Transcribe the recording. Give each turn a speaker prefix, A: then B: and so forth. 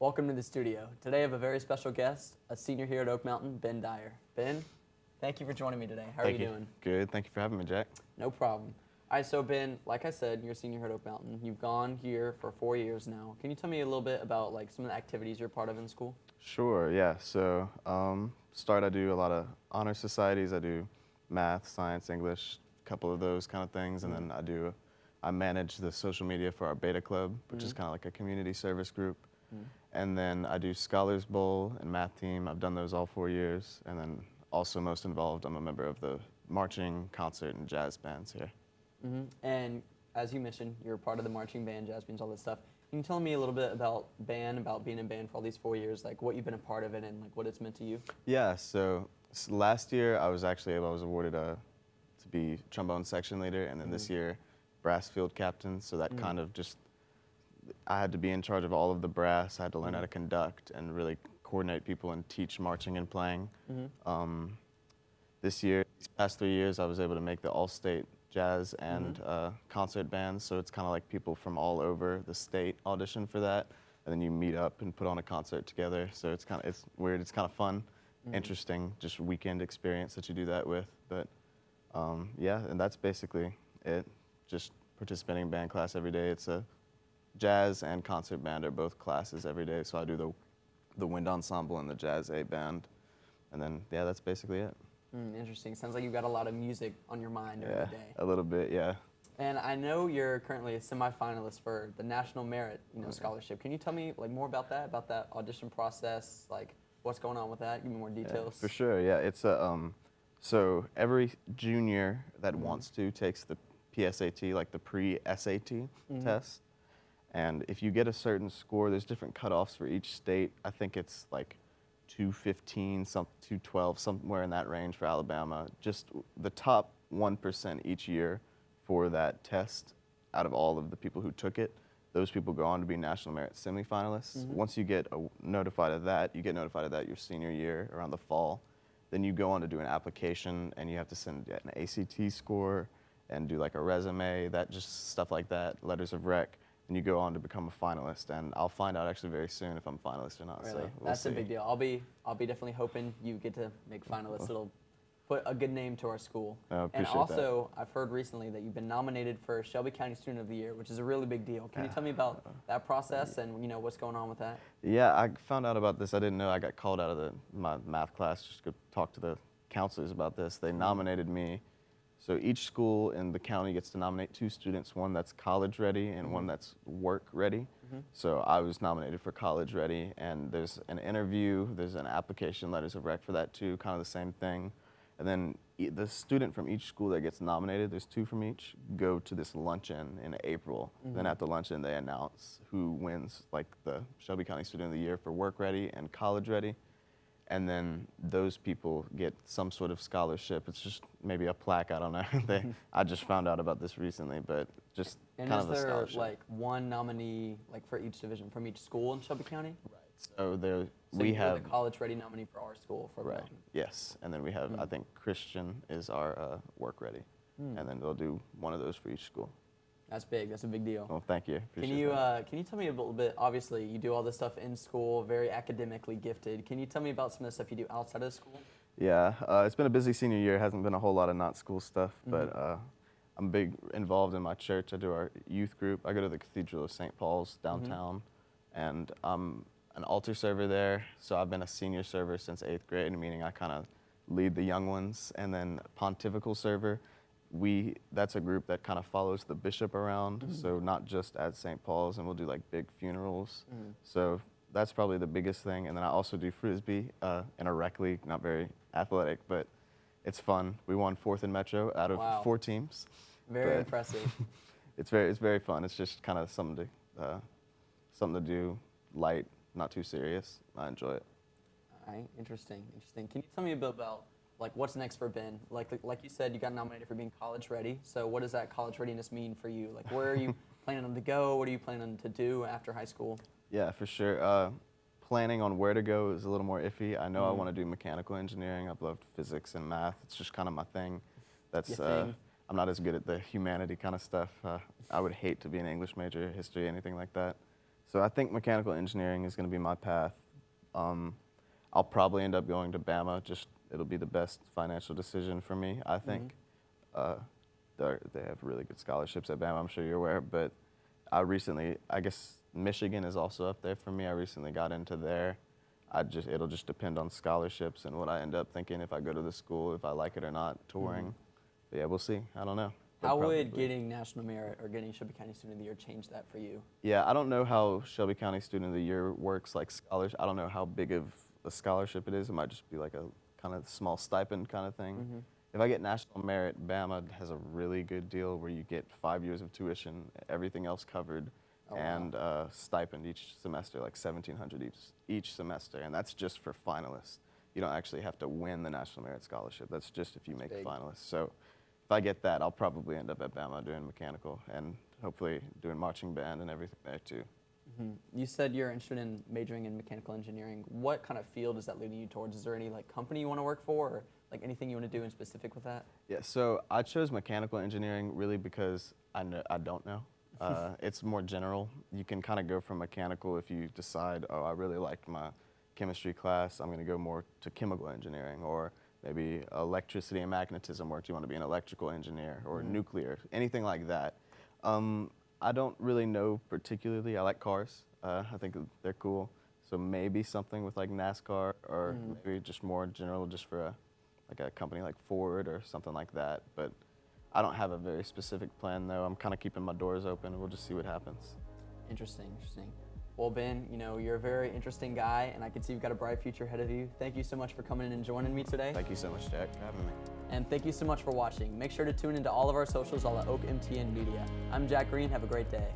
A: welcome to the studio. Today I have a very special guest, a senior here at Oak Mountain, Ben Dyer. Ben, thank you for joining me today. How are you doing?
B: Good. Thank you for having me, Jack.
A: No problem. All right, so Ben, like I said, you're a senior here at Oak Mountain. You've gone here for 4 years now. Can you tell me a little bit about like some of the activities you're part of in school?
B: Sure. Yeah. So, I do a lot of honor societies. I do math, science, English, a couple of those kind of things, and then I manage the social media for our Beta Club, which is kind of like a community service group. And then I do Scholars Bowl and math team. I've done those all 4 years, and then also most involved, I'm a member of the marching, concert, and jazz bands here.
A: And as you mentioned, you're part of the marching band, jazz bands, all this stuff. Can you tell me a little bit about band, about being in band for all these 4 years, like what you've been a part of it and like what it's meant to you?
B: Yeah. So last year I was awarded to be trombone section leader, and then this year brass field captain. So that kind of just I had to be in charge of all of the brass. I had to learn how to conduct and really coordinate people and teach marching and playing. These past 3 years, I was able to make the all-state jazz and concert bands. So it's kind of like people from all over the state audition for that, and then you meet up and put on a concert together. So it's weird. It's kind of fun, interesting, just weekend experience that you do that with. But yeah, and that's basically it. Just participating in band class every day. It's a jazz and concert band are both classes every day. So I do the wind ensemble and the jazz A band, and then yeah, that's basically it.
A: Interesting. Sounds like you've got a lot of music on your mind every day.
B: A little bit, yeah.
A: And I know you're currently a semifinalist for the National Merit, Scholarship. Can you tell me like more about that audition process, like what's going on with that? Give me more details.
B: For sure, yeah. It's so every junior that wants to takes the PSAT, like the pre-SAT test. And if you get a certain score, there's different cutoffs for each state. I think it's like 215, 212, somewhere in that range for Alabama. Just the top 1% each year for that test out of all of the people who took it. Those people go on to be National Merit semifinalists. Once you get notified of that, your senior year around the fall. Then you go on to do an application, and you have to send an ACT score and do like a resume, just stuff like that, letters of rec. And you go on to become a finalist, and I'll find out actually very soon if I'm a finalist or not.
A: Really?
B: So
A: That's a big deal. I'll be definitely hoping you get to make finalists. It'll put a good name to our school.
B: I appreciate
A: and also, I've heard recently that you've been nominated for Shelby County Student of the Year, which is a really big deal. Can you tell me about that process and what's going on with that?
B: Yeah, I found out about this. I didn't know. I got called out of my math class just to go talk to the counselors about this. They nominated me. So each school in the county gets to nominate 2 students, one that's college ready and one that's work ready. So I was nominated for college ready, and there's an interview, there's an application, letters of rec for that too, kind of the same thing. And then the student from each school that gets nominated, there's 2 from each, go to this luncheon in April. Then at the luncheon they announce who wins like the Shelby County Student of the Year for work ready and college ready. And then those people get some sort of scholarship. It's just maybe a plaque, I don't know. I just found out about this recently, but just
A: And
B: kind of a
A: is there
B: scholarship.
A: like one nominee like for each division from each school in Shelby County?
B: So
A: So
B: we
A: you're
B: have,
A: the college ready nominee for our school for
B: right,
A: Mountain.
B: yes. And then we have, I think Christian is our work ready. And then they'll do one of those for each school.
A: That's big. That's a big deal.
B: Well, thank you.
A: Can
B: Appreciate
A: you
B: that.
A: can you tell me a little bit? Obviously, you do all this stuff in school, very academically gifted. Can you tell me about some of the stuff you do outside of school?
B: Yeah, it's been a busy senior year. Hasn't been a whole lot of not school stuff, but I'm big involved in my church. I do our youth group. I go to the Cathedral of St. Paul's downtown, and I'm an altar server there. So I've been a senior server since 8th grade, meaning I kind of lead the young ones, and then pontifical server. That's a group that kind of follows the bishop around, so not just at St. Paul's, and we'll do like big funerals. So that's probably the biggest thing. And then I also do Frisbee in a rec league, not very athletic, but it's fun. We won 4th in Metro out of 4 teams.
A: Very impressive.
B: It's very fun. It's just kind of something to do, light, not too serious. I enjoy it.
A: All right, interesting. Can you tell me a bit about like what's next for Ben? Like you said, you got nominated for being college ready. So what does that college readiness mean for you? Like where are you planning on to go? What are you planning to do after high school?
B: Yeah, for sure. Planning on where to go is a little more iffy. I know I want to do mechanical engineering. I've loved physics and math. It's just kind of my thing. I'm not as good at the humanity kind of stuff. I would hate to be an English major, history, anything like that. So I think mechanical engineering is going to be my path. I'll probably end up going to Bama. Just it'll be the best financial decision for me, I think. They have really good scholarships at Bama. I'm sure you're aware. But I guess Michigan is also up there for me. I recently got into there. It'll just depend on scholarships and what I end up thinking if I go to the school, if I like it or not, touring. But yeah, we'll see. I don't know. But
A: How
B: probably.
A: would getting National Merit or getting Shelby County Student of the Year change that for you?
B: Yeah, I don't know how Shelby County Student of the Year works, like scholars. I don't know how big of a scholarship it is. It might just be like a kind of small stipend kind of thing. If I get National Merit, Bama has a really good deal where you get 5 years of tuition, everything else covered, and stipend each semester, like $1,700 each semester, and that's just for finalists. You don't actually have to win the National Merit Scholarship. That's just if you make the finalists. So if I get that, I'll probably end up at Bama doing mechanical and hopefully doing marching band and everything there too.
A: You said you're interested in majoring in mechanical engineering. What kind of field is that leading you towards? Is there any like company you want to work for, or like anything you want to do in specific with that?
B: Yeah, so I chose mechanical engineering really because I don't know. It's more general. You can kind of go from mechanical if you decide, oh, I really like my chemistry class, I'm going to go more to chemical engineering, or maybe electricity and magnetism work. You want to be an electrical engineer, or nuclear, anything like that. I don't really know particularly. I like cars. I think they're cool. So maybe something with like NASCAR, or maybe just more general, just for a company like Ford or something like that. But I don't have a very specific plan though. I'm kind of keeping my doors open. We'll just see what happens.
A: Interesting. Well, Ben, you're a very interesting guy, and I can see you've got a bright future ahead of you. Thank you so much for coming in and joining me today.
B: Thank you so much, Jack, for having me.
A: And thank you so much for watching. Make sure to tune into all of our socials, all at Oak MTN Media. I'm Jack Green. Have a great day.